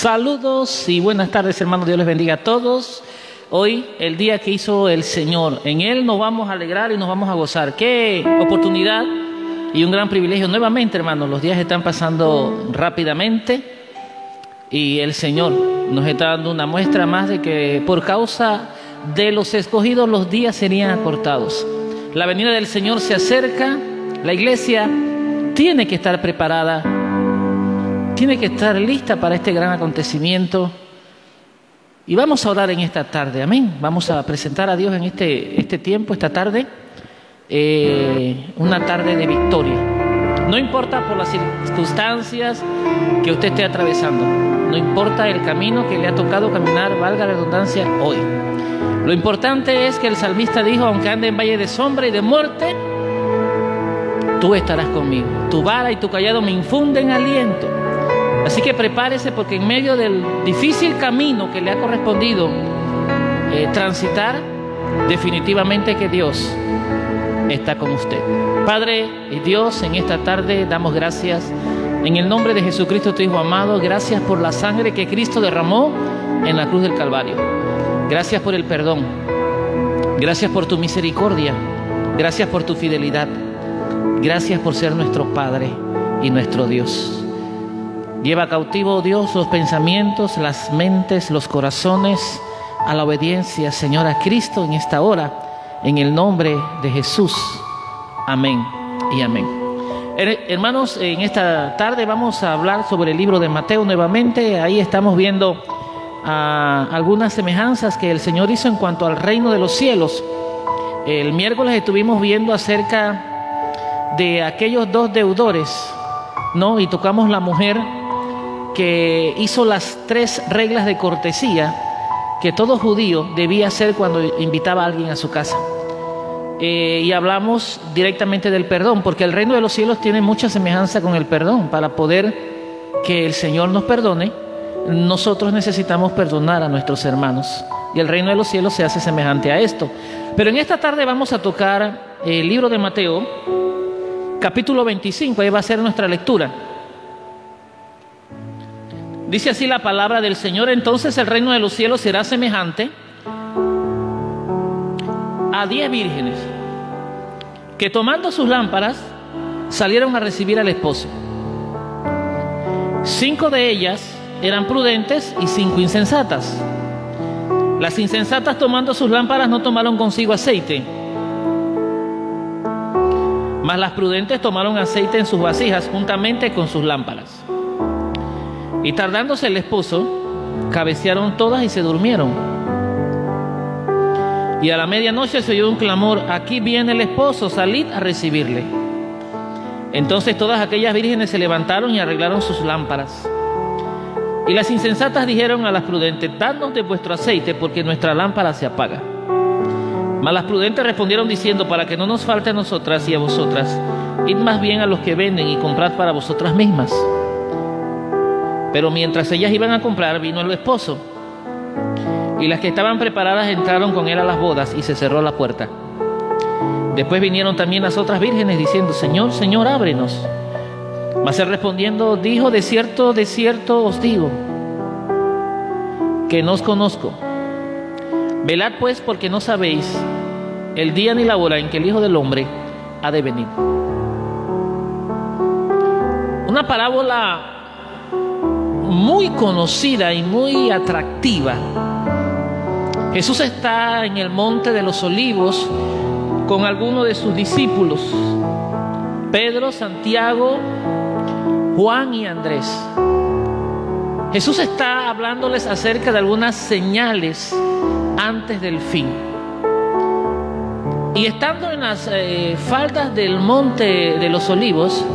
Saludos y buenas tardes, hermanos. Dios les bendiga a todos. Hoy, el día que hizo el Señor, en Él nos vamos a alegrar y nos vamos a gozar. Qué oportunidad y un gran privilegio. Nuevamente, hermanos, los días están pasando rápidamente y el Señor nos está dando una muestra más de que por causa de los escogidos los días serían acortados. La venida del Señor se acerca. La iglesia tiene que estar preparada, tiene que estar lista para este gran acontecimiento. Y vamos a orar en esta tarde, amén. Vamos a presentar a Dios en este tiempo, esta tarde, una tarde de victoria. No importa por las circunstancias que usted esté atravesando, no importa el camino que le ha tocado caminar, valga la redundancia, hoy. Lo importante es que el salmista dijo: aunque ande en valle de sombra y de muerte, tú estarás conmigo. Tu vara y tu callado me infunden aliento. Así que prepárese, porque en medio del difícil camino que le ha correspondido transitar, definitivamente que Dios está con usted. Padre y Dios, en esta tarde damos gracias en el nombre de Jesucristo, tu Hijo amado. Gracias por la sangre que Cristo derramó en la cruz del Calvario. Gracias por el perdón. Gracias por tu misericordia. Gracias por tu fidelidad. Gracias por ser nuestro Padre y nuestro Dios. Lleva cautivo, Dios, los pensamientos, las mentes, los corazones a la obediencia, Señor, a Cristo en esta hora, en el nombre de Jesús. Amén y amén. Hermanos, en esta tarde vamos a hablar sobre el libro de Mateo nuevamente. Ahí estamos viendo algunas semejanzas que el Señor hizo en cuanto al reino de los cielos. El miércoles estuvimos viendo acerca de aquellos dos deudores, ¿no? Y tocamos la mujer que hizo las 3 reglas de cortesía que todo judío debía hacer cuando invitaba a alguien a su casa. Y hablamos directamente del perdón, porque el reino de los cielos tiene mucha semejanza con el perdón. Para poder que el Señor nos perdone, nosotros necesitamos perdonar a nuestros hermanos. Y el reino de los cielos se hace semejante a esto. Pero en esta tarde vamos a tocar el libro de Mateo, capítulo 25, ahí va a ser nuestra lectura. Dice así la palabra del Señor: entonces el reino de los cielos será semejante a 10 vírgenes que, tomando sus lámparas, salieron a recibir al esposo. 5 de ellas eran prudentes y 5 insensatas. Las insensatas, tomando sus lámparas, no tomaron consigo aceite, mas las prudentes tomaron aceite en sus vasijas juntamente con sus lámparas. Y tardándose el esposo, cabecearon todas y se durmieron. Y a la medianoche se oyó un clamor: aquí viene el esposo, salid a recibirle. Entonces todas aquellas vírgenes se levantaron y arreglaron sus lámparas. Y las insensatas dijeron a las prudentes: dadnos de vuestro aceite, porque nuestra lámpara se apaga. Mas las prudentes respondieron diciendo: para que no nos falte a nosotras y a vosotras, id más bien a los que venden y comprad para vosotras mismas. Pero mientras ellas iban a comprar, vino el esposo, y las que estaban preparadas entraron con él a las bodas, y se cerró la puerta. Después vinieron también las otras vírgenes diciendo: Señor, Señor, ábrenos. Mas él respondiendo dijo: de cierto os digo, que no os conozco. Velad pues, porque no sabéis el día ni la hora en que el Hijo del Hombre ha de venir. Una parábola muy conocida y muy atractiva. Jesús está en el monte de los Olivos con algunos de sus discípulos: Pedro, Santiago, Juan y Andrés. Jesús está hablándoles acerca de algunas señales antes del fin. Y estando en las faldas del monte de los Olivos,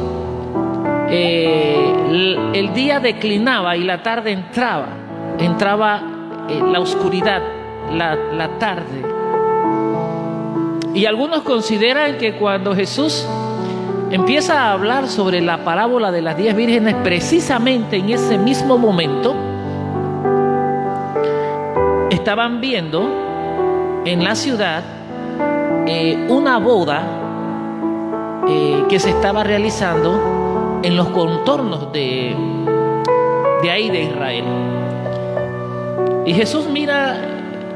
el día declinaba y la tarde entraba la oscuridad, la tarde. Y algunos consideran que cuando Jesús empieza a hablar sobre la parábola de las 10 vírgenes, precisamente en ese mismo momento estaban viendo en la ciudad una boda que se estaba realizando en los contornos de de ahí de Israel. Y Jesús mira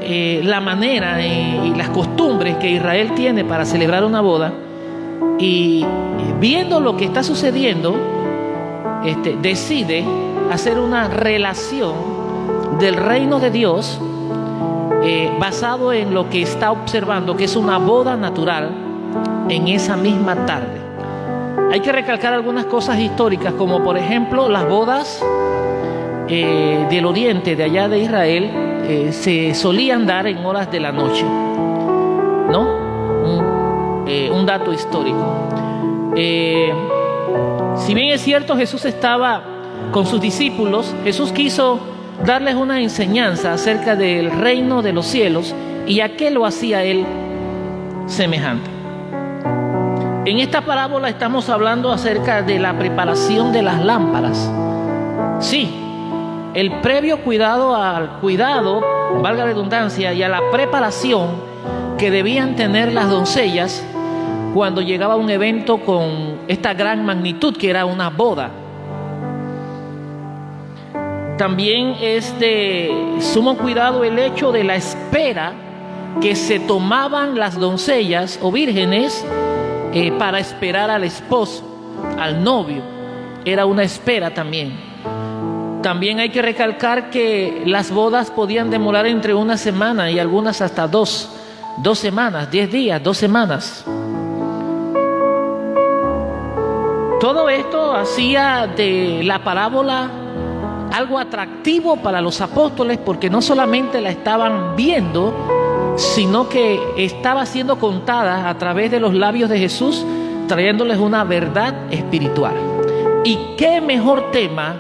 la manera y las costumbres que Israel tiene para celebrar una boda, y viendo lo que está sucediendo, decide hacer una relación del reino de Dios basado en lo que está observando, que es una boda natural en esa misma tarde. Hay que recalcar algunas cosas históricas, como por ejemplo las bodas del oriente, de allá de Israel, se solían dar en horas de la noche, ¿no? Un dato histórico. Si bien es cierto, Jesús estaba con sus discípulos, Jesús quiso darles una enseñanza acerca del reino de los cielos, y a qué lo hacía él semejante. En esta parábola estamos hablando acerca de la preparación de las lámparas. Sí, el previo cuidado, valga la redundancia, y a la preparación que debían tener las doncellas cuando llegaba un evento con esta gran magnitud que era una boda. También es de sumo cuidado el hecho de la espera que se tomaban las doncellas o vírgenes para esperar al esposo, al novio. Era una espera también. También hay que recalcar que las bodas podían demorar entre una semana y algunas hasta dos semanas, 10 días, 2 semanas. Todo esto hacía de la parábola algo atractivo para los apóstoles, porque no solamente la estaban viendo, sino que estaba siendo contada a través de los labios de Jesús, trayéndoles una verdad espiritual. Y qué mejor tema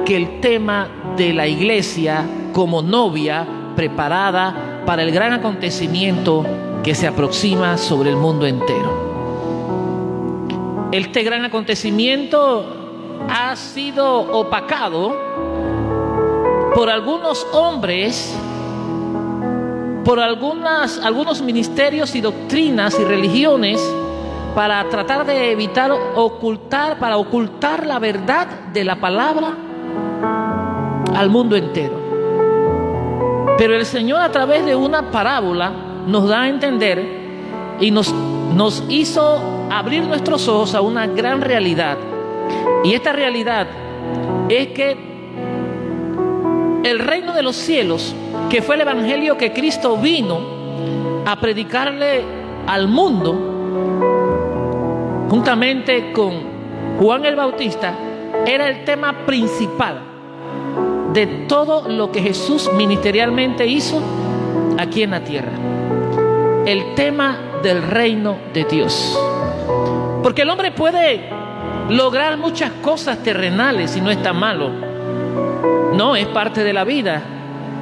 que el tema de la iglesia como novia preparada para el gran acontecimiento que se aproxima sobre el mundo entero. Este gran acontecimiento ha sido opacado por algunos hombres, por algunos ministerios y doctrinas y religiones, para tratar de evitar ocultar la verdad de la palabra al mundo entero. Pero el Señor, a través de una parábola, nos da a entender y nos hizo abrir nuestros ojos a una gran realidad. Y esta realidad es que el reino de los cielos, que fue el evangelio que Cristo vino a predicarle al mundo, juntamente con Juan el Bautista, era el tema principal de todo lo que Jesús ministerialmente hizo aquí en la tierra. El tema del reino de Dios. Porque el hombre puede lograr muchas cosas terrenales y no está malo. No, es parte de la vida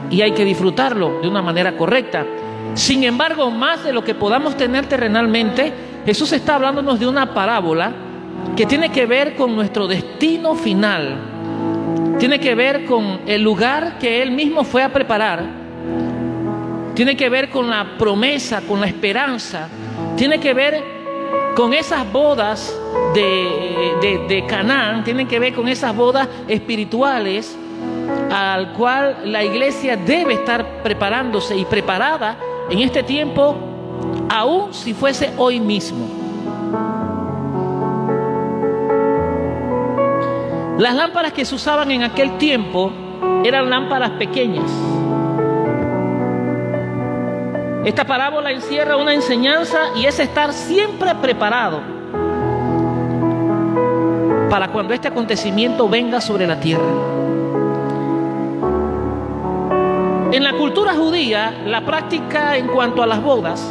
y hay que disfrutarlo de una manera correcta. Sin embargo, más de lo que podamos tener terrenalmente, Jesús está hablándonos de una parábola que tiene que ver con nuestro destino final. Tiene que ver con el lugar que Él mismo fue a preparar. Tiene que ver con la promesa, con la esperanza. Tiene que ver con esas bodas de Canaán. Tiene que ver con esas bodas espirituales al cual la iglesia debe estar preparándose y preparada en este tiempo, aun si fuese hoy mismo. Las lámparas que se usaban en aquel tiempo eran lámparas pequeñas. Esta parábola encierra una enseñanza, y es estar siempre preparado para cuando este acontecimiento venga sobre la tierra. En la cultura judía, la práctica en cuanto a las bodas,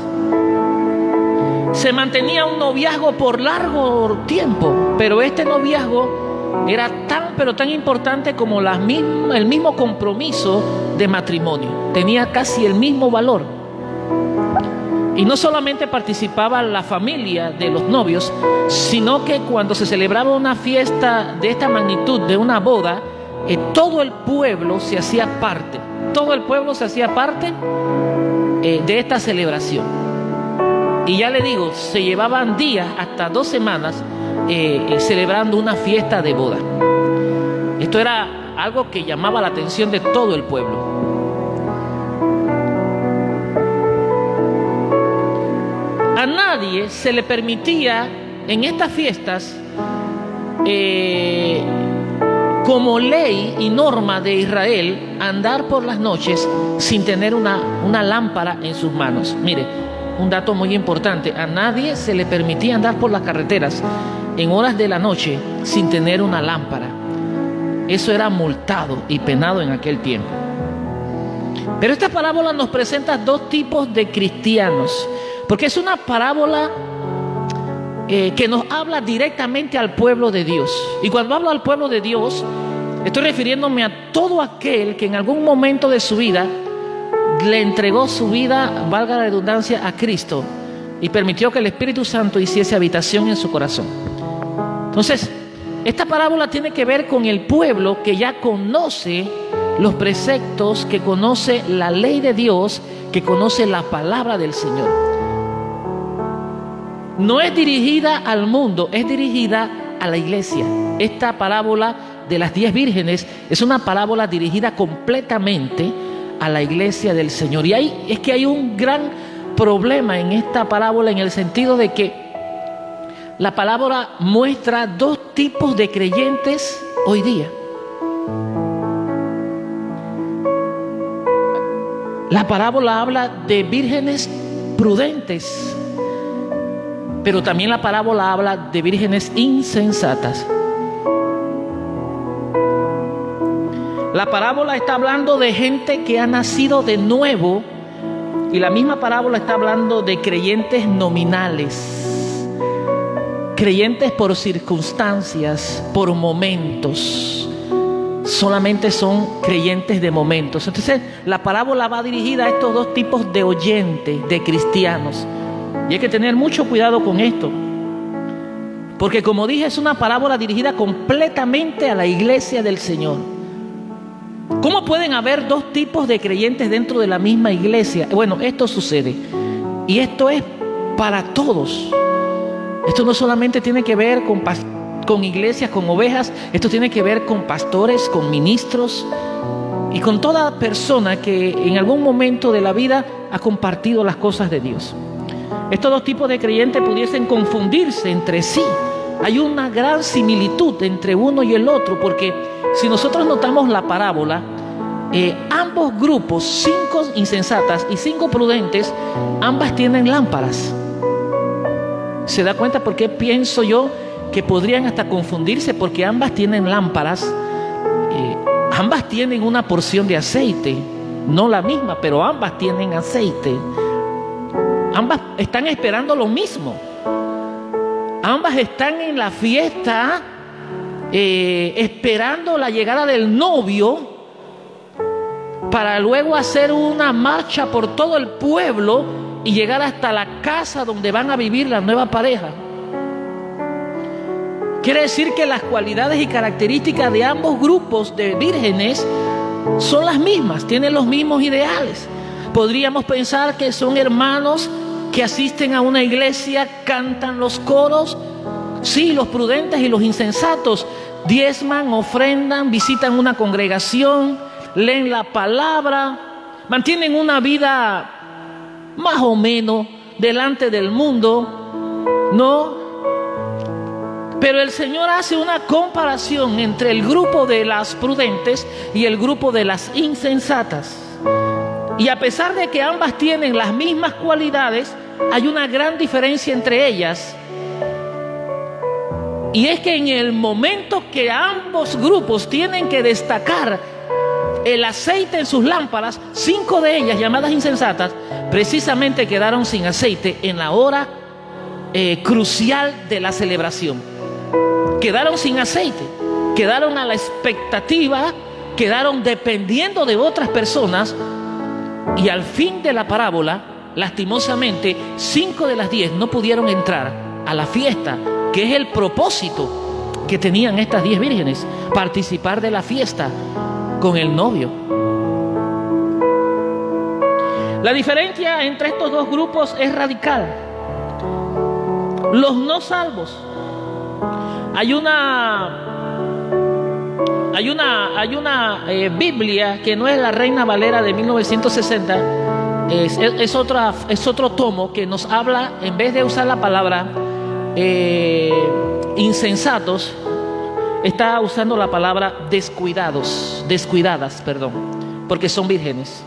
se mantenía un noviazgo por largo tiempo, pero este noviazgo era tan importante como el mismo compromiso de matrimonio. Tenía casi el mismo valor. Y no solamente participaba la familia de los novios, sino que cuando se celebraba una fiesta de esta magnitud, de una boda, todo el pueblo se hacía parte. Todo el pueblo se hacía parte de esta celebración. Y ya le digo, se llevaban días, hasta 2 semanas, celebrando una fiesta de boda. Esto era algo que llamaba la atención de todo el pueblo. A nadie se le permitía en estas fiestas, como ley y norma de Israel, andar por las noches sin tener una lámpara en sus manos. Mire, un dato muy importante: a nadie se le permitía andar por las carreteras en horas de la noche sin tener una lámpara. Eso era multado y penado en aquel tiempo. Pero esta parábola nos presenta dos tipos de cristianos, porque es una parábola que nos habla directamente al pueblo de Dios. Y cuando hablo al pueblo de Dios, estoy refiriéndome a todo aquel que en algún momento de su vida le entregó su vida, valga la redundancia, a Cristo, y permitió que el Espíritu Santo hiciese habitación en su corazón. Entonces, esta parábola tiene que ver con el pueblo que ya conoce los preceptos, que conoce la ley de Dios, que conoce la palabra del Señor. No es dirigida al mundo, es dirigida a la iglesia. Esta parábola de las 10 vírgenes es una parábola dirigida completamente a la iglesia del Señor. Y es que hay un gran problema en esta parábola, en el sentido de que la parábola muestra dos tipos de creyentes hoy día. La parábola habla de vírgenes prudentes, pero también la parábola habla de vírgenes insensatas. La parábola está hablando de gente que ha nacido de nuevo, y la misma parábola está hablando de creyentes nominales, creyentes por circunstancias, por momentos. Solamente son creyentes de momentos. Entonces la parábola va dirigida a estos dos tipos de oyentes, de cristianos. Y hay que tener mucho cuidado con esto, porque como dije, es una parábola dirigida completamente a la iglesia del Señor. ¿Cómo pueden haber dos tipos de creyentes dentro de la misma iglesia? Bueno, esto sucede, y esto es para todos. Esto no solamente tiene que ver con iglesias, con ovejas. Esto tiene que ver con pastores, con ministros y con toda persona que en algún momento de la vida ha compartido las cosas de Dios. Estos dos tipos de creyentes pudiesen confundirse entre sí. Hay una gran similitud entre uno y el otro, porque si nosotros notamos la parábola, ambos grupos, 5 insensatas y 5 prudentes, ambas tienen lámparas. ¿Se da cuenta por qué pienso yo que podrían hasta confundirse? Porque ambas tienen lámparas, ambas tienen una porción de aceite, no la misma, pero ambas tienen aceite. Ambas están esperando lo mismo. Ambas están en la fiesta, esperando la llegada del novio, para luego hacer una marcha por todo el pueblo y llegar hasta la casa donde van a vivir la nueva pareja. Quiere decir que las cualidades y características de ambos grupos de vírgenes son las mismas, tienen los mismos ideales. Podríamos pensar que son hermanos que asisten a una iglesia, cantan los coros. Sí, los prudentes y los insensatos diezman, ofrendan, visitan una congregación, leen la palabra, mantienen una vida más o menos delante del mundo, ¿no? Pero el Señor hace una comparación entre el grupo de las prudentes y el grupo de las insensatas. Y a pesar de que ambas tienen las mismas cualidades, hay una gran diferencia entre ellas. Y es que en el momento que ambos grupos tienen que destacar el aceite en sus lámparas, 5 de ellas, llamadas insensatas, precisamente quedaron sin aceite en la hora crucial de la celebración. Quedaron sin aceite, quedaron a la expectativa, quedaron dependiendo de otras personas. Y al fin de la parábola, lastimosamente, 5 de las 10 no pudieron entrar a la fiesta, que es el propósito que tenían estas 10 vírgenes: participar de la fiesta con el novio. La diferencia entre estos dos grupos es radical. Los no salvos, hay Hay una Biblia que no es la Reina Valera de 1960, es otro tomo que nos habla, en vez de usar la palabra insensatos, está usando la palabra descuidadas, porque son vírgenes.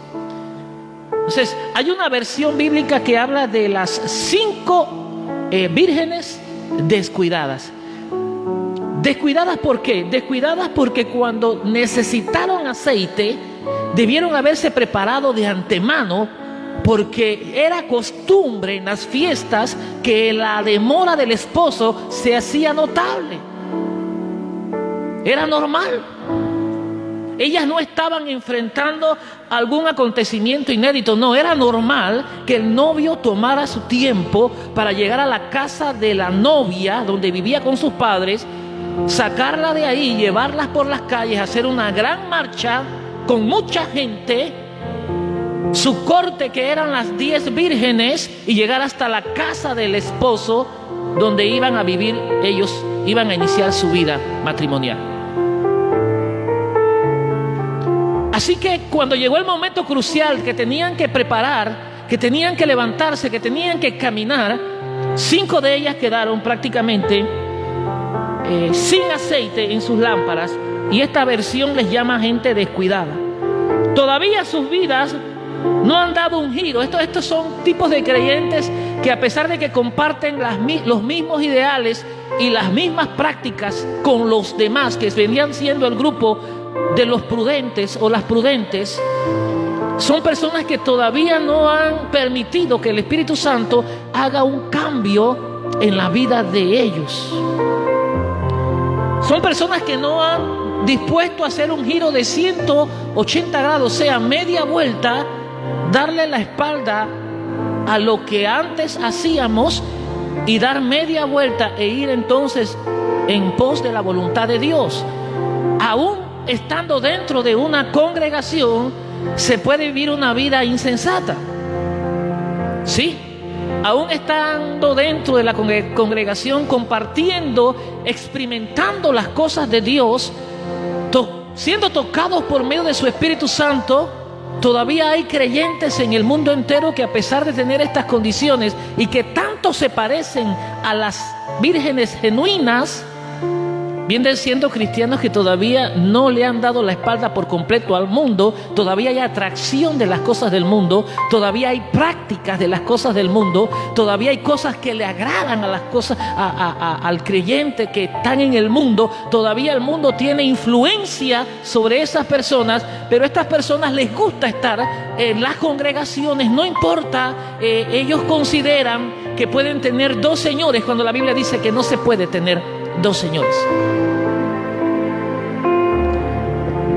Entonces, hay una versión bíblica que habla de las 5 vírgenes descuidadas. ¿Descuidadas por qué? Descuidadas porque cuando necesitaron aceite, debieron haberse preparado de antemano, porque era costumbre en las fiestas que la demora del esposo se hacía notable. Era normal. Ellas no estaban enfrentando algún acontecimiento inédito, no, era normal que el novio tomara su tiempo para llegar a la casa de la novia, donde vivía con sus padres, sacarla de ahí, llevarlas por las calles, hacer una gran marcha con mucha gente, su corte que eran las 10 vírgenes, y llegar hasta la casa del esposo, donde iban a vivir, ellos iban a iniciar su vida matrimonial. Así que cuando llegó el momento crucial que tenían que preparar, que tenían que levantarse, que tenían que caminar, 5 de ellas quedaron prácticamente sin aceite en sus lámparas, y esta versión les llama gente descuidada. Todavía sus vidas no han dado un giro. Estos son tipos de creyentes que, a pesar de que comparten los mismos ideales y las mismas prácticas con los demás, que venían siendo el grupo de los prudentes o las prudentes, son personas que todavía no han permitido que el Espíritu Santo haga un cambio en la vida de ellos. Son personas que no han dispuesto a hacer un giro de 180 grados, o sea, media vuelta, darle la espalda a lo que antes hacíamos y dar media vuelta e ir entonces en pos de la voluntad de Dios. Aún estando dentro de una congregación, se puede vivir una vida insensata. Sí, aún estando dentro de la congregación, compartiendo, experimentando las cosas de Dios, siendo tocados por medio de su Espíritu Santo, todavía hay creyentes en el mundo entero que, a pesar de tener estas condiciones y que tanto se parecen a las vírgenes genuinas, vienen siendo cristianos que todavía no le han dado la espalda por completo al mundo. Todavía hay atracción de las cosas del mundo, todavía hay prácticas de las cosas del mundo, todavía hay cosas que le agradan a las cosas al creyente que están en el mundo. Todavía el mundo tiene influencia sobre esas personas, pero a estas personas les gusta estar en las congregaciones, no importa. Ellos consideran que pueden tener 2 señores, cuando la Biblia dice que no se puede tener 2 señores.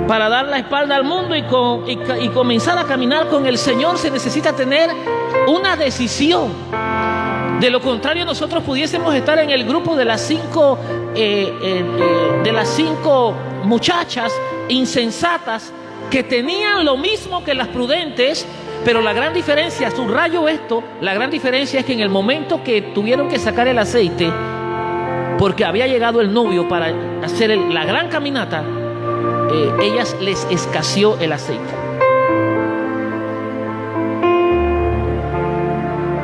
Para dar la espalda al mundo y comenzar a caminar con el Señor, se necesita tener una decisión. De lo contrario, nosotros pudiésemos estar en el grupo de las 5 muchachas insensatas que tenían lo mismo que las prudentes, pero la gran diferencia, subrayo esto, la gran diferencia es que en el momento que tuvieron que sacar el aceite, porque había llegado el novio para hacer la gran caminata, ellas les escaseó el aceite.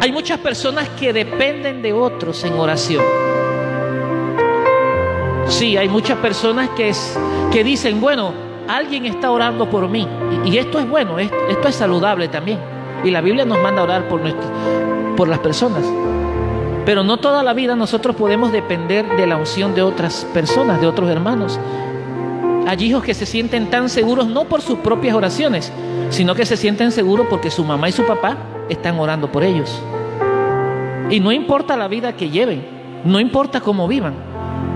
Hay muchas personas que dependen de otros en oración. Sí, hay muchas personas que dicen, bueno, alguien está orando por mí, y esto es bueno, esto es saludable también, y la Biblia nos manda a orar por las personas. Pero no toda la vida nosotros podemos depender de la unción de otras personas, de otros hermanos. Hay hijos que se sienten tan seguros no por sus propias oraciones, sino que se sienten seguros porque su mamá y su papá están orando por ellos. Y no importa la vida que lleven, no importa cómo vivan,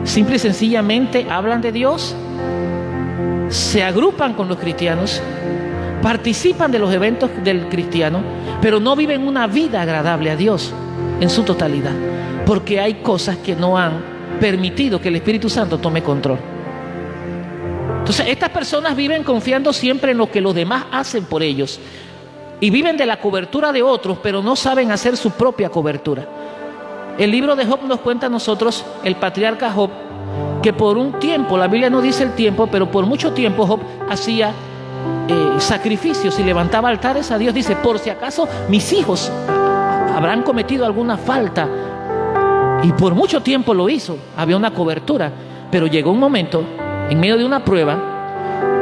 simple y sencillamente hablan de Dios, se agrupan con los cristianos, participan de los eventos del cristiano, pero no viven una vida agradable a Dios en su totalidad, porque hay cosas que no han permitido que el Espíritu Santo tome control. Entonces, estas personas viven confiando siempre en lo que los demás hacen por ellos, y viven de la cobertura de otros, pero no saben hacer su propia cobertura. El libro de Job nos cuenta a nosotros, el patriarca Job, que por un tiempo, la Biblia no dice el tiempo, pero por mucho tiempo Job hacía sacrificios y levantaba altares a Dios. Dice, por si acaso mis hijos habrán cometido alguna falta. Y por mucho tiempo lo hizo, había una cobertura. Pero llegó un momento, en medio de una prueba,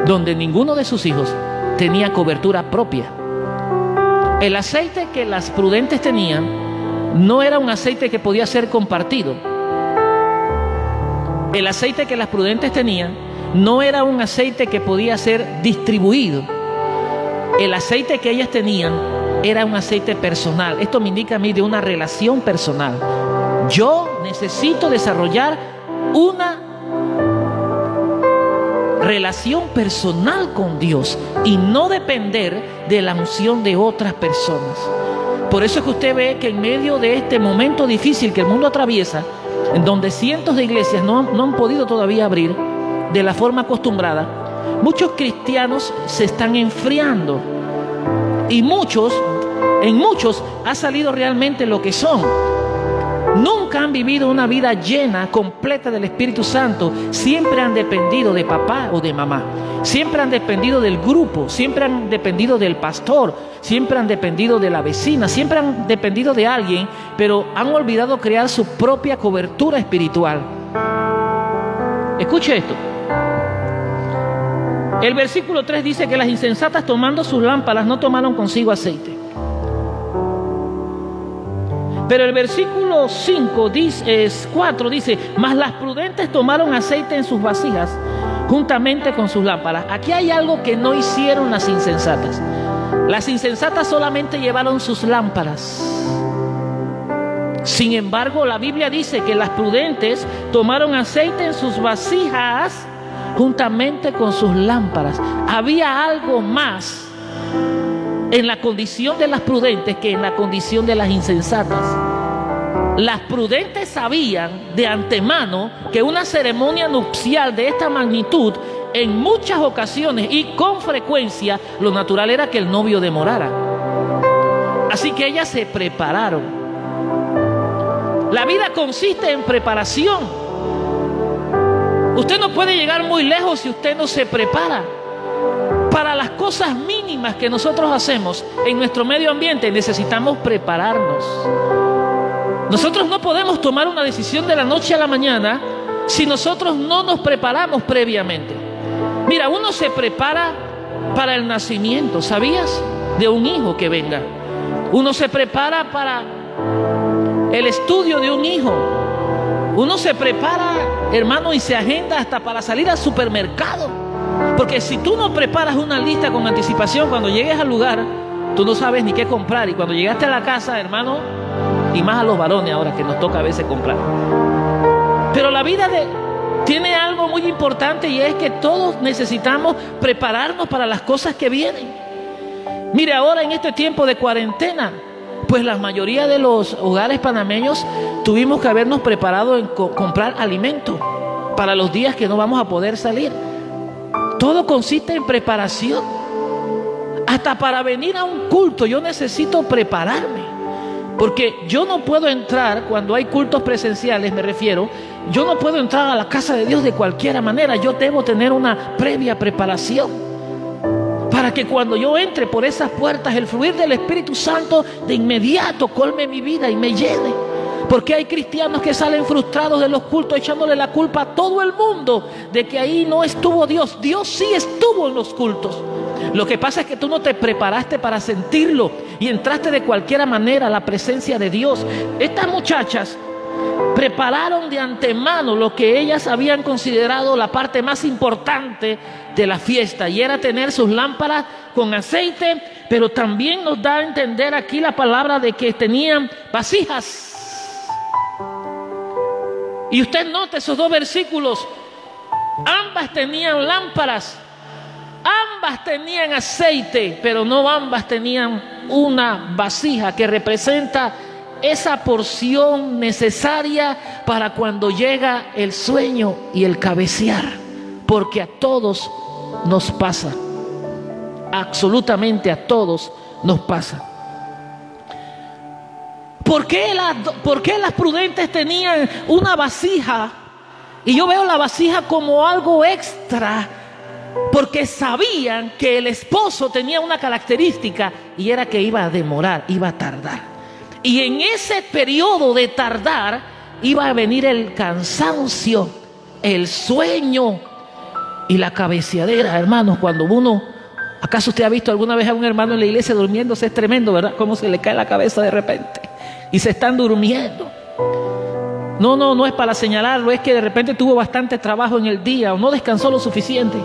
donde ninguno de sus hijos tenía cobertura propia. El aceite que las prudentes tenían no era un aceite que podía ser compartido. El aceite que las prudentes tenían no era un aceite que podía ser distribuido. El aceite que ellas tenían era un aceite personal. Esto me indica a mí de una relación personal. Yo necesito desarrollar una relación personal con Dios y no depender de la unción de otras personas. Por eso es que usted ve que en medio de este momento difícil que el mundo atraviesa, en donde cientos de iglesias no han podido todavía abrir de la forma acostumbrada, muchos cristianos se están enfriando y en muchos ha salido realmente lo que son. Nunca han vivido una vida llena, completa del Espíritu Santo. Siempre han dependido de papá o de mamá. Siempre han dependido del grupo. Siempre han dependido del pastor. Siempre han dependido de la vecina. Siempre han dependido de alguien, pero han olvidado crear su propia cobertura espiritual. Escuche esto. El versículo 3 dice que las insensatas, tomando sus lámparas, no tomaron consigo aceite. Pero el versículo 4 dice, mas las prudentes tomaron aceite en sus vasijas juntamente con sus lámparas. Aquí hay algo que no hicieron las insensatas. Las insensatas solamente llevaron sus lámparas. Sin embargo, la Biblia dice que las prudentes tomaron aceite en sus vasijas juntamente con sus lámparas. Había algo más en la condición de las prudentes que en la condición de las insensatas. Las prudentes sabían de antemano que una ceremonia nupcial de esta magnitud, en muchas ocasiones y con frecuencia, lo natural era que el novio demorara. Así que ellas se prepararon. La vida consiste en preparación. Usted no puede llegar muy lejos si usted no se prepara. Para las cosas mínimas que nosotros hacemos en nuestro medio ambiente necesitamos prepararnos. Nosotros no podemos tomar una decisión de la noche a la mañana si nosotros no nos preparamos previamente. Mira, uno se prepara para el nacimiento, ¿sabías? De un hijo que venga. Uno se prepara para el estudio de un hijo. Uno se prepara, hermano, y se agenda hasta para salir al supermercado. Porque si tú no preparas una lista con anticipación, cuando llegues al lugar, tú no sabes ni qué comprar. Y cuando llegaste a la casa, hermano, y más a los varones ahora que nos toca a veces comprar. Pero la vida tiene algo muy importante, y es que todos necesitamos prepararnos para las cosas que vienen. Mire, ahora en este tiempo de cuarentena, pues la mayoría de los hogares panameños tuvimos que habernos preparado en comprar alimento para los días que no vamos a poder salir. Todo consiste en preparación. Hasta para venir a un culto yo necesito prepararme. Porque yo no puedo entrar, cuando hay cultos presenciales me refiero, yo no puedo entrar a la casa de Dios de cualquier manera. Yo debo tener una previa preparación para que cuando yo entre por esas puertas, el fluir del Espíritu Santo de inmediato colme mi vida y me llene. Porque hay cristianos que salen frustrados de los cultos, echándole la culpa a todo el mundo de que ahí no estuvo Dios. Dios sí estuvo en los cultos. Lo que pasa es que tú no te preparaste para sentirlo y entraste de cualquier manera a la presencia de Dios. Estas muchachas prepararon de antemano lo que ellas habían considerado la parte más importante de la fiesta, y era tener sus lámparas con aceite. Pero también nos da a entender aquí la palabra de que tenían vasijas. Y usted note esos dos versículos. Ambas tenían lámparas, ambas tenían aceite, pero no ambas tenían una vasija que representa esa porción necesaria para cuando llega el sueño y el cabecear. Porque a todos nos pasa, absolutamente a todos nos pasa. ¿Por qué las prudentes tenían una vasija Y yo veo la vasija como algo extra, porque sabían que el esposo tenía una característica, y era que iba a demorar, iba a tardar. Y en ese periodo de tardar iba a venir el cansancio, el sueño y la cabeceadera. Hermanos, cuando uno, ¿acaso usted ha visto alguna vez a un hermano en la iglesia durmiéndose? Es tremendo, ¿verdad? Cómo se le cae la cabeza de repente y se están durmiendo. No es para señalarlo, es que de repente tuvo bastante trabajo en el día o no descansó lo suficiente.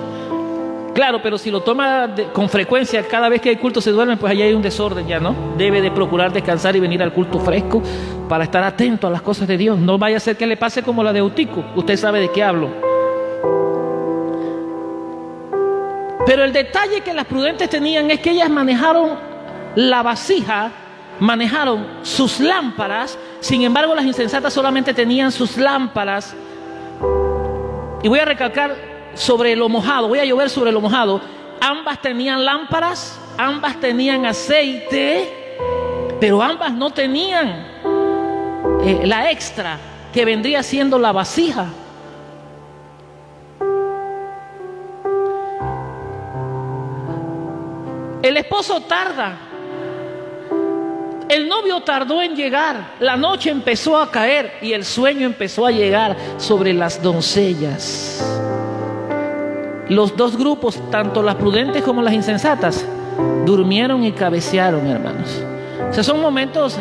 Claro, pero si lo toma con frecuencia, cada vez que hay culto se duerme, pues allá hay un desorden ya, ¿no? Debe de procurar descansar y venir al culto fresco para estar atento a las cosas de Dios. No vaya a ser que le pase como la de Eutico. Usted sabe de qué hablo. Pero el detalle que las prudentes tenían es que ellas manejaron la vasija, manejaron sus lámparas. Sin embargo, las insensatas solamente tenían sus lámparas. Y voy a recalcar sobre lo mojado, voy a llover sobre lo mojado. Ambas tenían lámparas, ambas tenían aceite, pero ambas no tenían la extra que vendría siendo la vasija. El esposo tarda, el novio tardó en llegar, la noche empezó a caer y el sueño empezó a llegar sobre las doncellas. Los dos grupos, tanto las prudentes como las insensatas, durmieron y cabecearon, hermanos. O sea, son momentos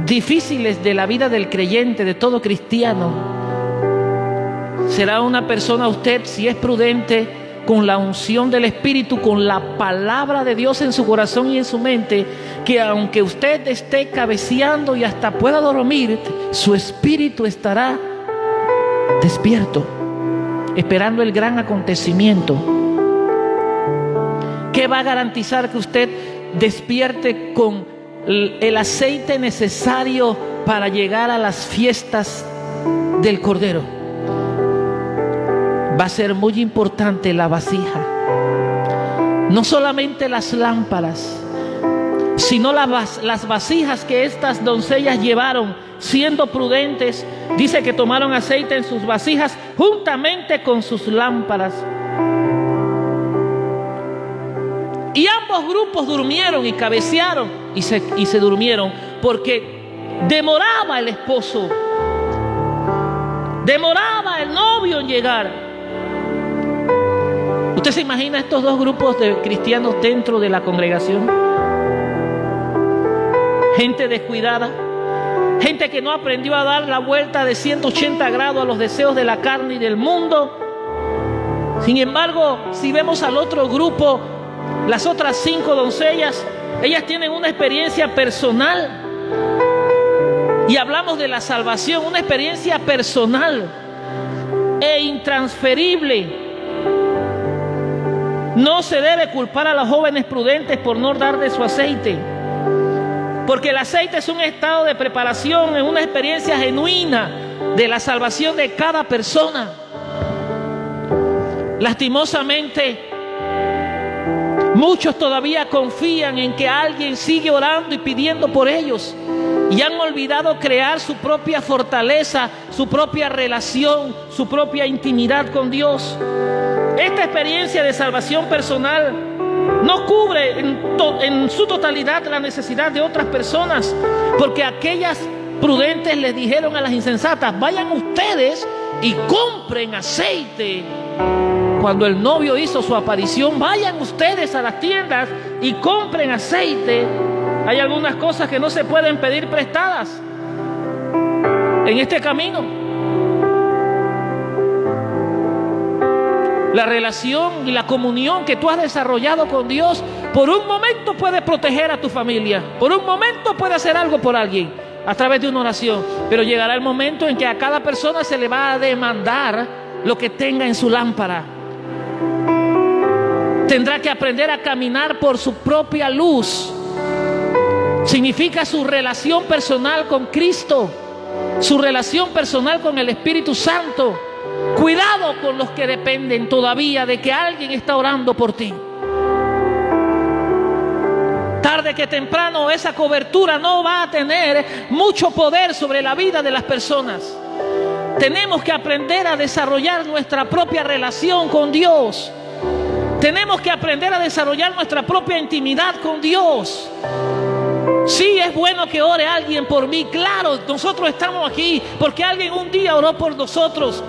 difíciles de la vida del creyente, de todo cristiano. Será una persona usted, si es prudente, con la unción del Espíritu, con la palabra de Dios en su corazón y en su mente, que aunque usted esté cabeceando y hasta pueda dormir, su espíritu estará despierto, esperando el gran acontecimiento. ¿Qué va a garantizar que usted despierte con el aceite necesario para llegar a las fiestas del Cordero? Va a ser muy importante la vasija. No solamente las lámparas, sino las vasijas que estas doncellas llevaron, siendo prudentes. Dice que tomaron aceite en sus vasijas juntamente con sus lámparas. Y ambos grupos durmieron y cabecearon y se durmieron, porque demoraba el esposo, demoraba el novio en llegar. ¿Usted se imagina estos dos grupos de cristianos dentro de la congregación? Gente descuidada, gente que no aprendió a dar la vuelta de 180 grados a los deseos de la carne y del mundo. Sin embargo, si vemos al otro grupo, las otras 5 doncellas, ellas tienen una experiencia personal. Y hablamos de la salvación, una experiencia personal e intransferible. No se debe culpar a las jóvenes prudentes por no dar de su aceite, porque el aceite es un estado de preparación, es una experiencia genuina de la salvación de cada persona. Lastimosamente, muchos todavía confían en que alguien sigue orando y pidiendo por ellos, y han olvidado crear su propia fortaleza, su propia relación, su propia intimidad con Dios. Esta experiencia de salvación personal no cubre en su totalidad la necesidad de otras personas, porque aquellas prudentes les dijeron a las insensatas: vayan ustedes y compren aceite. Cuando el novio hizo su aparición, vayan ustedes a las tiendas y compren aceite. Hay algunas cosas que no se pueden pedir prestadas en este camino. La relación y la comunión que tú has desarrollado con Dios, por un momento puede proteger a tu familia, por un momento puede hacer algo por alguien a través de una oración, pero llegará el momento en que a cada persona se le va a demandar lo que tenga en su lámpara. Tendrá que aprender a caminar por su propia luz. Significa su relación personal con Cristo, su relación personal con el Espíritu Santo. Cuidado con los que dependen todavía de que alguien está orando por ti. Tarde que temprano esa cobertura no va a tener mucho poder sobre la vida de las personas. Tenemos que aprender a desarrollar nuestra propia relación con Dios. Tenemos que aprender a desarrollar nuestra propia intimidad con Dios. Sí, es bueno que ore alguien por mí. Claro, nosotros estamos aquí porque alguien un día oró por nosotros.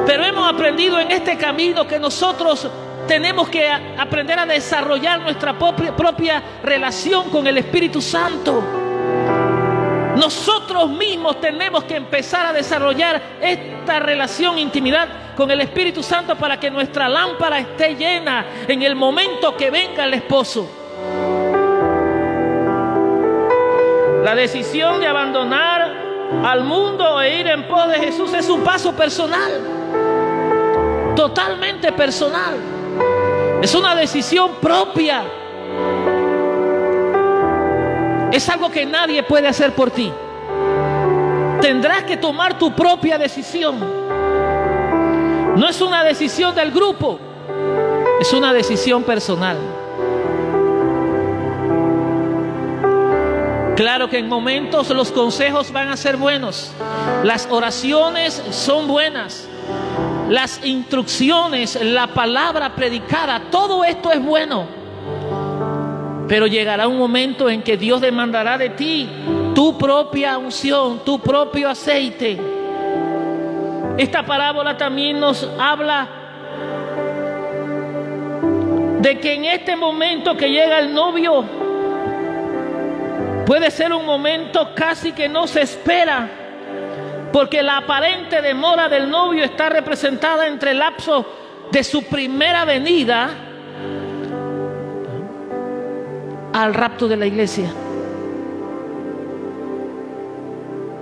Pero hemos aprendido en este camino que nosotros tenemos que aprender a desarrollar nuestra propia relación con el Espíritu Santo. Nosotros mismos tenemos que empezar a desarrollar esta relación, intimidad con el Espíritu Santo para que nuestra lámpara esté llena en el momento que venga el esposo. La decisión de abandonar al mundo e ir en pos de Jesús es un paso personal, totalmente personal. Es una decisión propia. Es algo que nadie puede hacer por ti. Tendrás que tomar tu propia decisión. No es una decisión del grupo, es una decisión personal. Claro que en momentos los consejos van a ser buenos, las oraciones son buenas, las instrucciones, la palabra predicada, todo esto es bueno. Pero llegará un momento en que Dios demandará de ti tu propia unción, tu propio aceite. Esta parábola también nos habla de que en este momento que llega el novio, puede ser un momento casi que no se espera, porque la aparente demora del novio está representada entre el lapso de su primera venida al rapto de la iglesia.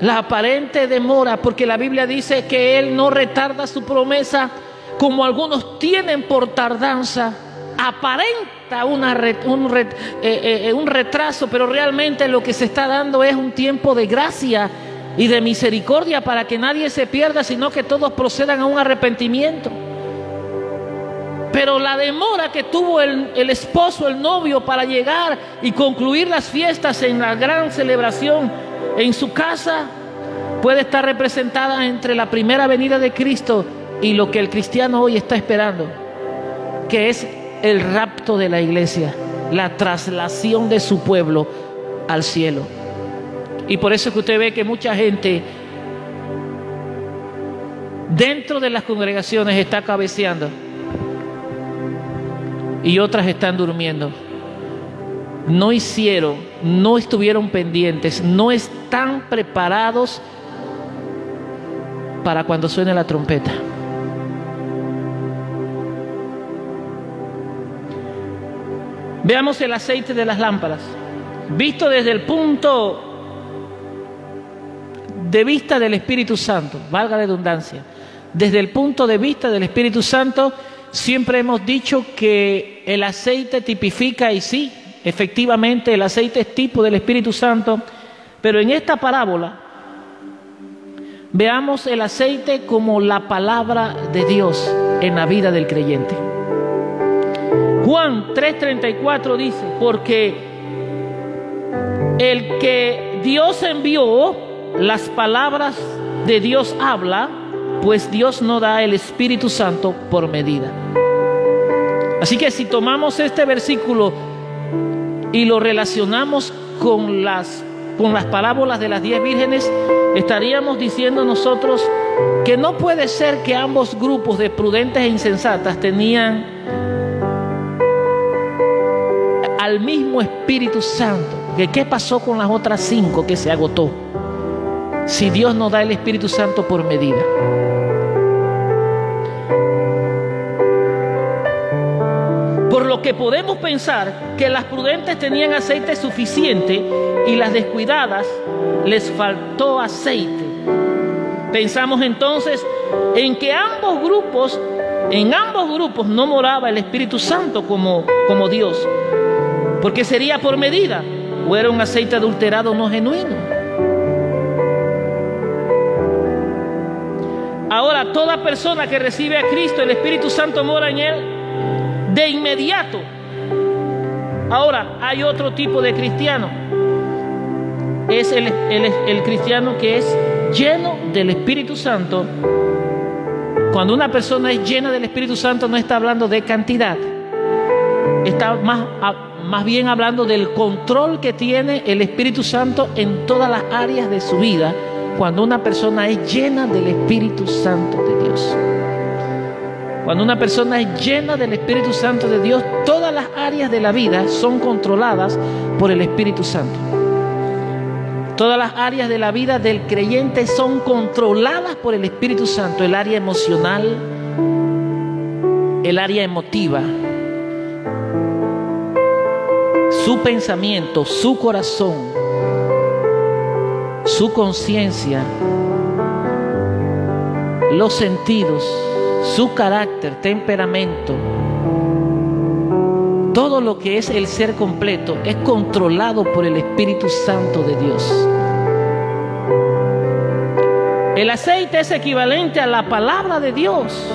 La aparente demora, porque la Biblia dice que Él no retarda su promesa como algunos tienen por tardanza. Aparenta un retraso, pero realmente lo que se está dando es un tiempo de gracia y de misericordia para que nadie se pierda, sino que todos procedan a un arrepentimiento. Pero la demora que tuvo el esposo, el novio, para llegar y concluir las fiestas en la gran celebración en su casa, puede estar representada entre la primera venida de Cristo y lo que el cristiano hoy está esperando, que es el rapto de la iglesia, la traslación de su pueblo al cielo. Y por eso es que usted ve que mucha gente dentro de las congregaciones está cabeceando y otras están durmiendo. No hicieron, no estuvieron pendientes, no están preparados para cuando suene la trompeta. Veamos el aceite de las lámparas, visto desde el punto de vista del Espíritu Santo, valga la redundancia. Desde el punto de vista del Espíritu Santo, siempre hemos dicho que el aceite tipifica, y sí, efectivamente el aceite es tipo del Espíritu Santo, pero en esta parábola veamos el aceite como la palabra de Dios en la vida del creyente. Juan 3:34 dice: porque el que Dios envió, las palabras de Dios habla, pues Dios no da el Espíritu Santo por medida. Así que si tomamos este versículo y lo relacionamos con las parábolas de las 10 vírgenes, estaríamos diciendo nosotros que no puede ser que ambos grupos de prudentes e insensatas tenían al mismo Espíritu Santo. ¿Qué pasó con las otras 5 que se agotó? Si Dios no da el Espíritu Santo por medida. Por lo que podemos pensar que las prudentes tenían aceite suficiente y las descuidadas les faltó aceite. Pensamos entonces en que en ambos grupos no moraba el Espíritu Santo como Dios, porque sería por medida, o era un aceite adulterado no genuino. Ahora, toda persona que recibe a Cristo, el Espíritu Santo mora en él de inmediato. Ahora, hay otro tipo de cristiano. Es el cristiano que es lleno del Espíritu Santo, cuando una persona es llena del Espíritu Santo, no está hablando de cantidad, está más bien hablando del control que tiene el Espíritu Santo en todas las áreas de su vida. Cuando una persona es llena del Espíritu Santo de Dios, cuando una persona es llena del Espíritu Santo de Dios, todas las áreas de la vida son controladas por el Espíritu Santo. Todas las áreas de la vida del creyente son controladas por el Espíritu Santo. El área emocional, el área emotiva, su pensamiento, su corazón, su conciencia, los sentidos, su carácter, temperamento, todo lo que es el ser completo es controlado por el Espíritu Santo de Dios. El aceite es equivalente a la palabra de Dios.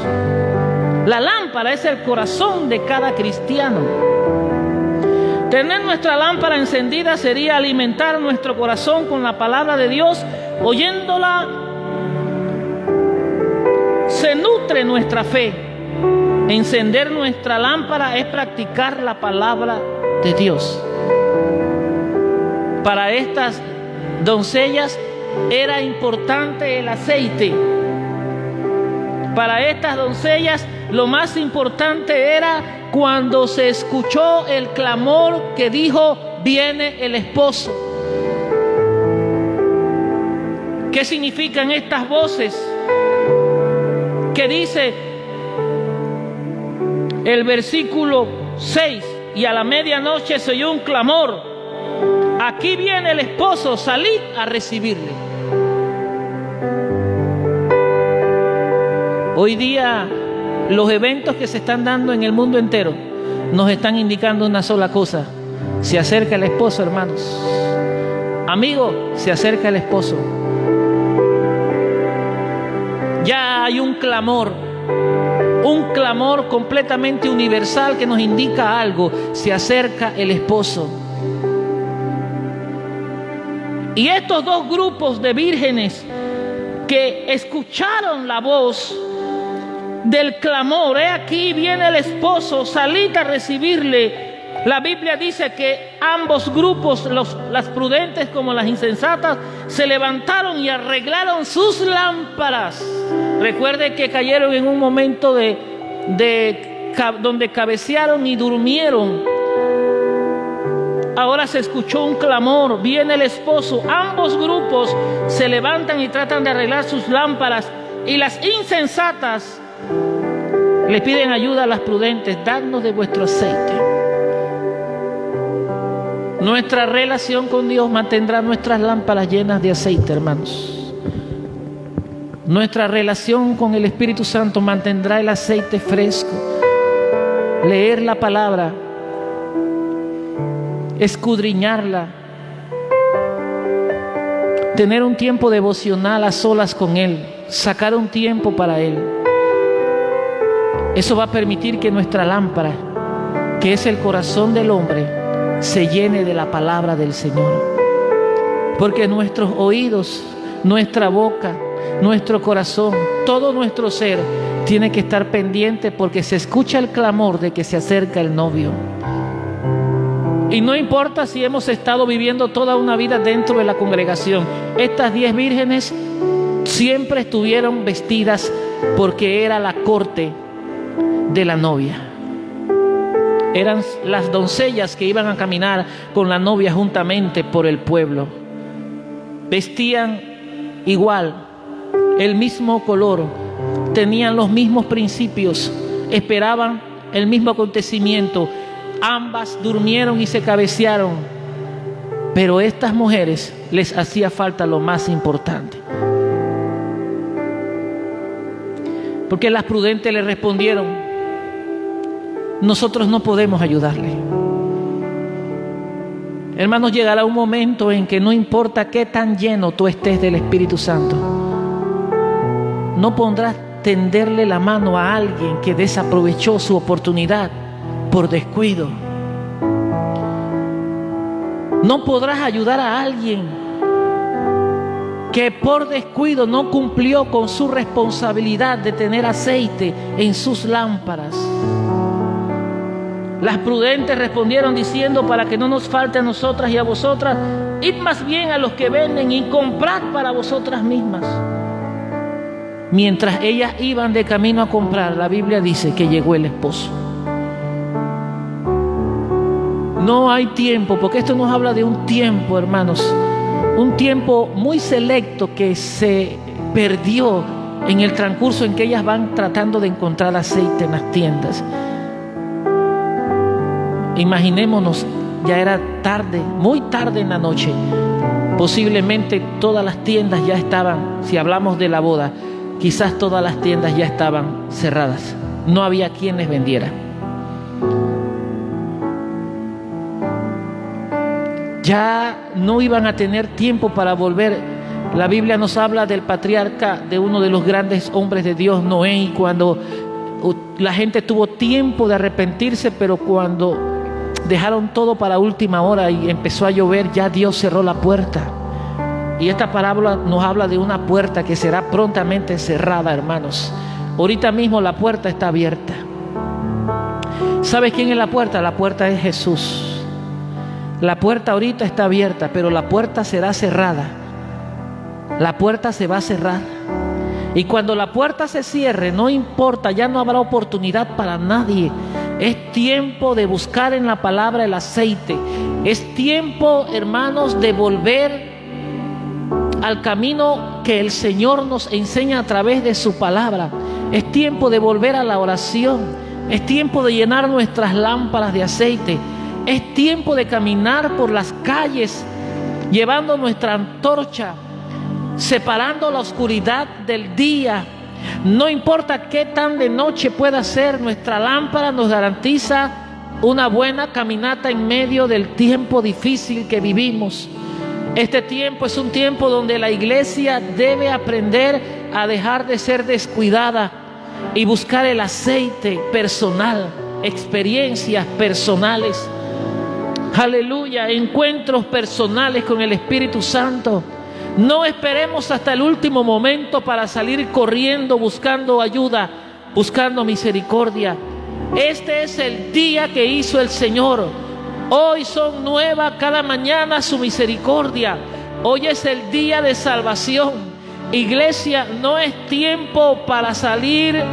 La lámpara es el corazón de cada cristiano. Tener nuestra lámpara encendida sería alimentar nuestro corazón con la palabra de Dios. Oyéndola se nutre nuestra fe. Encender nuestra lámpara es practicar la palabra de Dios. Para estas doncellas era importante el aceite. Para estas doncellas lo más importante era cuando se escuchó el clamor que dijo: viene el esposo. ¿Qué significan estas voces? Que dice el versículo 6: y a la medianoche se oyó un clamor: aquí viene el esposo, salid a recibirle. Hoy día los eventos que se están dando en el mundo entero nos están indicando una sola cosa: se acerca el esposo, hermanos. Amigo, se acerca el esposo. Ya hay un clamor completamente universal que nos indica algo: se acerca el esposo. Y estos dos grupos de vírgenes que escucharon la voz del clamor: he aquí viene el esposo, salid a recibirle. La Biblia dice que ambos grupos, las prudentes como las insensatas, se levantaron y arreglaron sus lámparas. Recuerde que cayeron en un momento donde cabecearon y durmieron. Ahora se escuchó un clamor: viene el esposo. Ambos grupos se levantan y tratan de arreglar sus lámparas, y las insensatas le piden ayuda a las prudentes: dadnos de vuestro aceite. Nuestra relación con Dios mantendrá nuestras lámparas llenas de aceite, hermanos. Nuestra relación con el Espíritu Santo mantendrá el aceite fresco. Leer la palabra, escudriñarla, tener un tiempo devocional a solas con Él, sacar un tiempo para Él. Eso va a permitir que nuestra lámpara, que es el corazón del hombre, se llene de la palabra del Señor. Porque nuestros oídos, nuestra boca, nuestro corazón, todo nuestro ser tiene que estar pendiente, porque se escucha el clamor de que se acerca el novio. Y no importa si hemos estado viviendo toda una vida dentro de la congregación, estas 10 vírgenes siempre estuvieron vestidas porque era la corte de la novia. Eran las doncellas que iban a caminar con la novia juntamente por el pueblo. Vestían igual, el mismo color, tenían los mismos principios, esperaban el mismo acontecimiento. Ambas durmieron y se cabecearon, pero a estas mujeres les hacía falta lo más importante. Porque las prudentes le respondieron: nosotros no podemos ayudarle. Hermanos, llegará un momento en que no importa qué tan lleno tú estés del Espíritu Santo, no podrás tenderle la mano a alguien que desaprovechó su oportunidad por descuido. No podrás ayudar a alguien que por descuido no cumplió con su responsabilidad de tener aceite en sus lámparas. Las prudentes respondieron diciendo: para que no nos falte a nosotras y a vosotras, id más bien a los que venden y comprad para vosotras mismas. Mientras ellas iban de camino a comprar, la Biblia dice que llegó el esposo. No hay tiempo, porque esto nos habla de un tiempo, hermanos, un tiempo muy selecto que se perdió en el transcurso en que ellas van tratando de encontrar aceite en las tiendas. Imaginémonos, ya era tarde, muy tarde en la noche. Posiblemente todas las tiendas ya estaban, si hablamos de la boda, quizás todas las tiendas ya estaban cerradas. No había quien les vendiera. Ya no iban a tener tiempo para volver. La Biblia nos habla del patriarca, de uno de los grandes hombres de Dios, Noé, y cuando la gente tuvo tiempo de arrepentirse, pero cuando dejaron todo para última hora y empezó a llover, ya Dios cerró la puerta. Y esta parábola nos habla de una puerta que será prontamente cerrada, hermanos. Ahorita mismo la puerta está abierta. ¿Sabes quién es la puerta? La puerta es Jesús. La puerta ahorita está abierta, pero la puerta será cerrada. La puerta se va a cerrar. Y cuando la puerta se cierre, no importa, ya no habrá oportunidad para nadie. Es tiempo de buscar en la palabra el aceite. Es tiempo, hermanos, de volver al camino que el Señor nos enseña a través de su palabra. Es tiempo de volver a la oración. Es tiempo de llenar nuestras lámparas de aceite. Es tiempo de caminar por las calles llevando nuestra antorcha, separando la oscuridad del día. No importa qué tan de noche pueda ser, nuestra lámpara nos garantiza una buena caminata en medio del tiempo difícil que vivimos. Este tiempo es un tiempo donde la iglesia debe aprender a dejar de ser descuidada y buscar el aceite personal, experiencias personales. Aleluya, encuentros personales con el Espíritu Santo. No esperemos hasta el último momento para salir corriendo buscando ayuda, buscando misericordia. Este es el día que hizo el Señor. Hoy son nuevas cada mañana su misericordia. Hoy es el día de salvación. Iglesia, no es tiempo para salirnos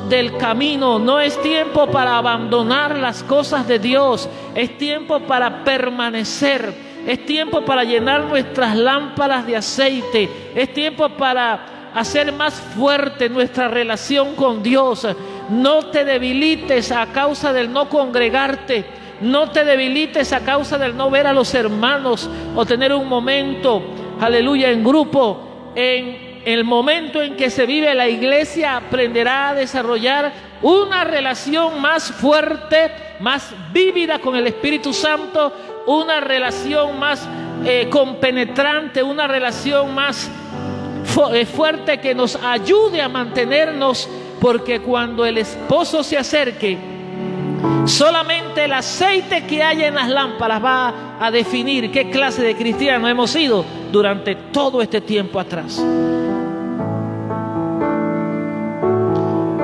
del camino, no es tiempo para abandonar las cosas de Dios. Es tiempo para permanecer. Es tiempo para llenar nuestras lámparas de aceite. Es tiempo para hacer más fuerte nuestra relación con Dios. No te debilites a causa del no congregarte. No te debilites a causa del no ver a los hermanos o tener un momento, aleluya, en grupo. En el momento en que se vive, la iglesia aprenderá a desarrollar una relación más fuerte, más vívida con el Espíritu Santo, una relación más compenetrante, una relación más fuerte que nos ayude a mantenernos, porque cuando el esposo se acerque, solamente el aceite que haya en las lámparas va a definir qué clase de cristiano hemos sido durante todo este tiempo atrás.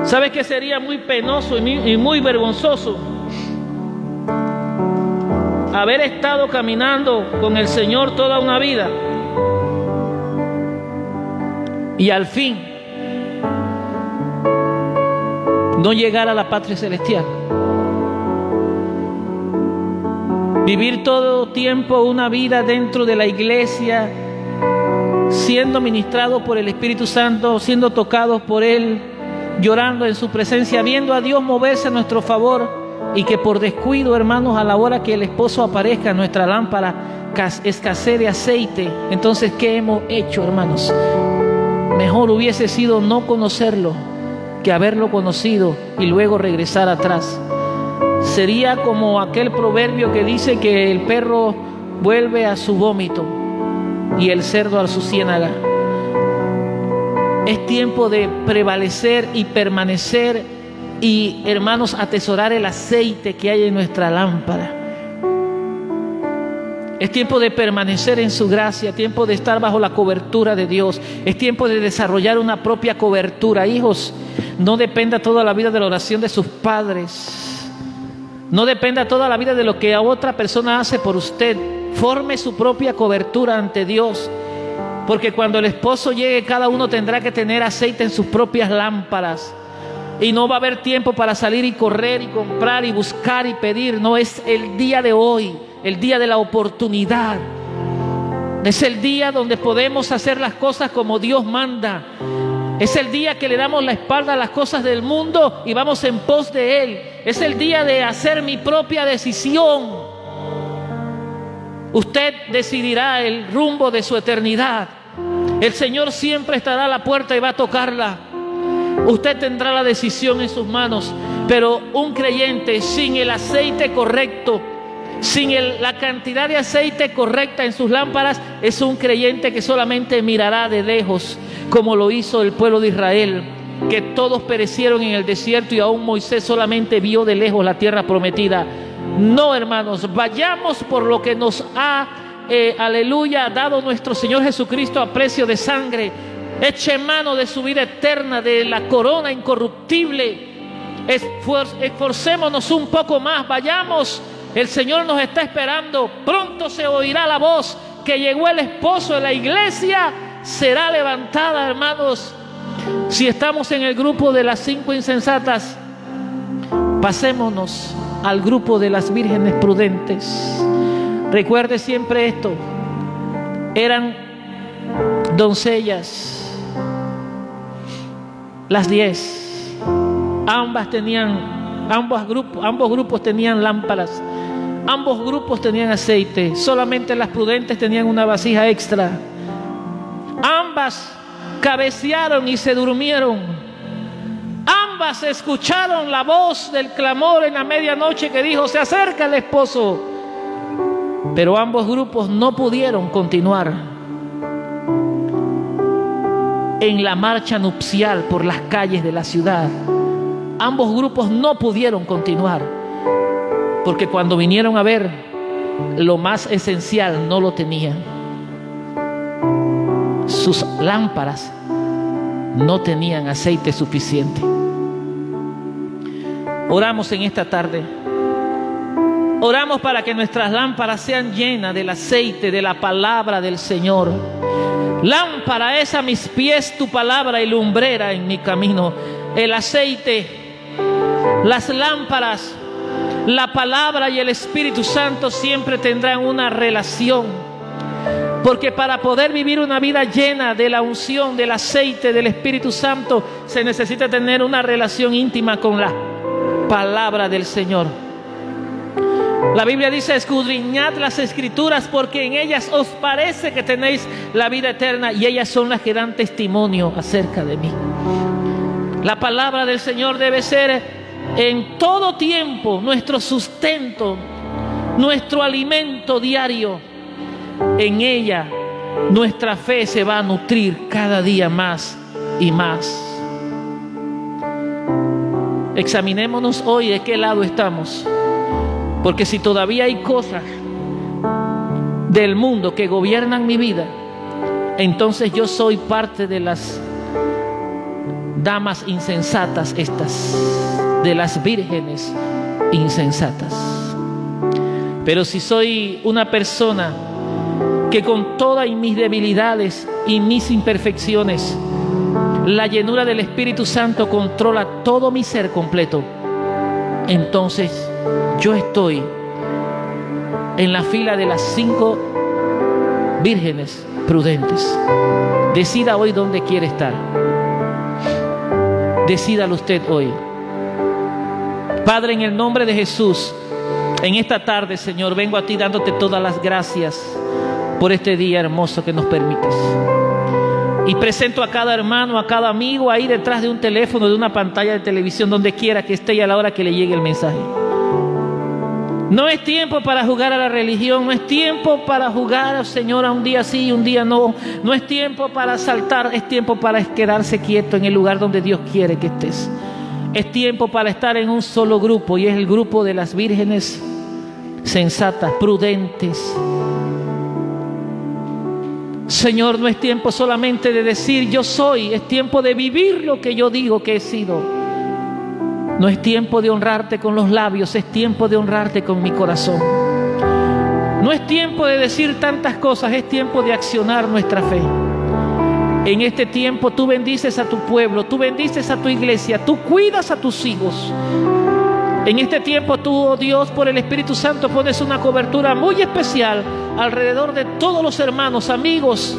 ¿Sabes qué sería muy penoso y muy vergonzoso? Haber estado caminando con el Señor toda una vida y al fin no llegar a la patria celestial. Vivir todo tiempo una vida dentro de la iglesia, siendo ministrados por el Espíritu Santo, siendo tocados por Él, llorando en su presencia, viendo a Dios moverse a nuestro favor, y que por descuido, hermanos, a la hora que el esposo aparezca, nuestra lámpara escasee de aceite. Entonces, ¿qué hemos hecho, hermanos? Mejor hubiese sido no conocerlo que haberlo conocido y luego regresar atrás. Sería como aquel proverbio que dice que el perro vuelve a su vómito y el cerdo a su ciénaga. Es tiempo de prevalecer y permanecer y, hermanos, atesorar el aceite que hay en nuestra lámpara. Es tiempo de permanecer en su gracia, tiempo de estar bajo la cobertura de Dios. Es tiempo de desarrollar una propia cobertura. Hijos, no dependa toda la vida de la oración de sus padres. No dependa toda la vida de lo que otra persona hace por usted. Forme su propia cobertura ante Dios. Porque cuando el esposo llegue, cada uno tendrá que tener aceite en sus propias lámparas. Y no va a haber tiempo para salir y correr y comprar y buscar y pedir. No, es el día de hoy, el día de la oportunidad. Es el día donde podemos hacer las cosas como Dios manda. Es el día que le damos la espalda a las cosas del mundo y vamos en pos de Él. Es el día de hacer mi propia decisión. Usted decidirá el rumbo de su eternidad. El Señor siempre estará a la puerta y va a tocarla. Usted tendrá la decisión en sus manos, pero un creyente sin el aceite correcto, sin la cantidad de aceite correcta en sus lámparas, es un creyente que solamente mirará de lejos, como lo hizo el pueblo de Israel, que todos perecieron en el desierto y aún Moisés solamente vio de lejos la tierra prometida. No, hermanos, vayamos por lo que nos ha, aleluya, dado nuestro Señor Jesucristo a precio de sangre. Eche mano de su vida eterna, de la corona incorruptible. Esforcémonos un poco más, vayamos. El Señor nos está esperando. Pronto se oirá la voz que llegó el esposo de la iglesia. Será levantada, hermanos. Si estamos en el grupo de las 5 insensatas, pasémonos al grupo de las vírgenes prudentes. Recuerde siempre esto: eran doncellas, las 10. Ambos grupos tenían lámparas, ambos grupos tenían aceite. Solamente las prudentes tenían una vasija extra. Ambas cabecearon y se durmieron. Ambas escucharon la voz del clamor en la medianoche que dijo: se acerca el esposo. Pero ambos grupos no pudieron continuar en la marcha nupcial por las calles de la ciudad. Ambos grupos no pudieron continuar, porque cuando vinieron a ver, lo más esencial no lo tenían. Sus lámparas no tenían aceite suficiente. Oramos en esta tarde. Oramos para que nuestras lámparas sean llenas del aceite de la palabra del Señor. Lámpara es a mis pies tu palabra y lumbrera en mi camino. El aceite, las lámparas, la palabra y el Espíritu Santo siempre tendrán una relación. Porque para poder vivir una vida llena de la unción, del aceite, del Espíritu Santo, se necesita tener una relación íntima con la palabra del Señor. La Biblia dice: escudriñad las Escrituras, porque en ellas os parece que tenéis la vida eterna, y ellas son las que dan testimonio acerca de mí. La palabra del Señor debe ser en todo tiempo nuestro sustento, nuestro alimento diario. En ella nuestra fe se va a nutrir cada día más y más. Examinémonos hoy de qué lado estamos. Porque si todavía hay cosas del mundo que gobiernan mi vida, entonces yo soy parte de las damas insensatas estas, de las vírgenes insensatas. Pero si soy una persona que con todas mis debilidades y mis imperfecciones, la llenura del Espíritu Santo controla todo mi ser completo, entonces yo estoy en la fila de las 5 vírgenes prudentes. Decida hoy dónde quiere estar. Decídalo usted hoy. Padre, en el nombre de Jesús, en esta tarde, Señor, vengo a ti dándote todas las gracias por este día hermoso que nos permites. Y presento a cada hermano, a cada amigo ahí detrás de un teléfono, de una pantalla de televisión, donde quiera que esté y a la hora que le llegue el mensaje. No es tiempo para jugar a la religión, no es tiempo para jugar, Señor, a un día sí y un día no. No es tiempo para saltar, es tiempo para quedarse quieto en el lugar donde Dios quiere que estés. Es tiempo para estar en un solo grupo, y es el grupo de las vírgenes sensatas, prudentes. Señor, no es tiempo solamente de decir yo soy, es tiempo de vivir lo que yo digo que he sido. No es tiempo de honrarte con los labios, es tiempo de honrarte con mi corazón. No es tiempo de decir tantas cosas, es tiempo de accionar nuestra fe. En este tiempo tú bendices a tu pueblo, tú bendices a tu iglesia, tú cuidas a tus hijos. En este tiempo tú, oh Dios, por el Espíritu Santo pones una cobertura muy especial alrededor de todos los hermanos, amigos.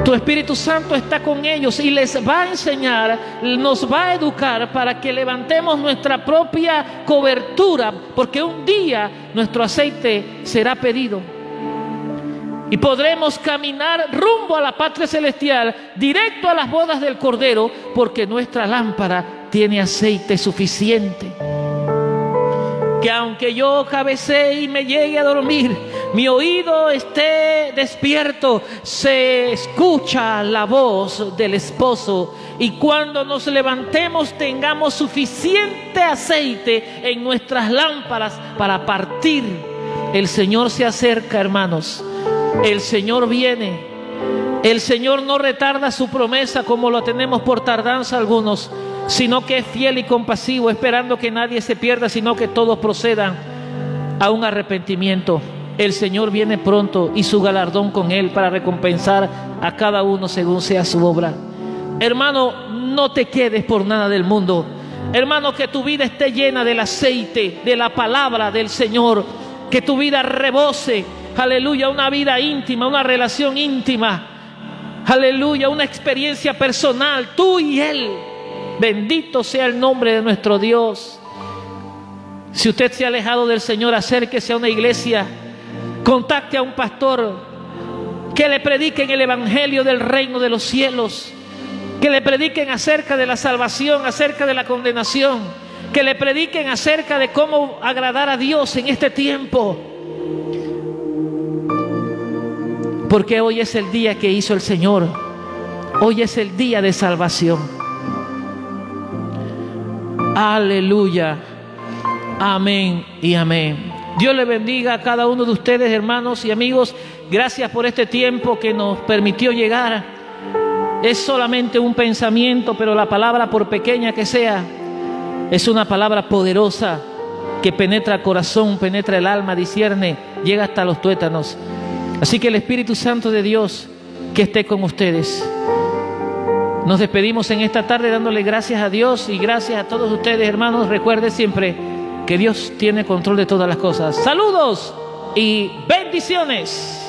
Tu Espíritu Santo está con ellos y les va a enseñar, nos va a educar para que levantemos nuestra propia cobertura, porque un día nuestro aceite será pedido y podremos caminar rumbo a la patria celestial, directo a las bodas del Cordero, porque nuestra lámpara tiene aceite suficiente. Que aunque yo cabecee y me llegue a dormir, mi oído esté despierto, se escucha la voz del esposo, y cuando nos levantemos tengamos suficiente aceite en nuestras lámparas para partir. El Señor se acerca, hermanos. El Señor viene. El Señor no retarda su promesa como lo tenemos por tardanza algunos, sino que es fiel y compasivo, esperando que nadie se pierda, sino que todos procedan a un arrepentimiento. El Señor viene pronto y su galardón con Él para recompensar a cada uno según sea su obra. Hermano, no te quedes por nada del mundo. Hermano, que tu vida esté llena del aceite, de la palabra del Señor. Que tu vida rebose, aleluya, una vida íntima, una relación íntima. Aleluya, una experiencia personal, tú y Él. Bendito sea el nombre de nuestro Dios. Si usted se ha alejado del Señor, acérquese a una iglesia, contacte a un pastor que le prediquen el evangelio del reino de los cielos, que le prediquen acerca de la salvación, acerca de la condenación, que le prediquen acerca de cómo agradar a Dios en este tiempo, porque hoy es el día que hizo el Señor. Hoy es el día de salvación. Aleluya, amén y amén. Dios le bendiga a cada uno de ustedes, hermanos y amigos. Gracias por este tiempo que nos permitió llegar. Es solamente un pensamiento, pero la palabra, por pequeña que sea, es una palabra poderosa que penetra el corazón, penetra el alma, discierne, llega hasta los tuétanos. Así que el Espíritu Santo de Dios que esté con ustedes. Nos despedimos en esta tarde dándole gracias a Dios y gracias a todos ustedes, hermanos. Recuerde siempre que Dios tiene control de todas las cosas. Saludos y bendiciones.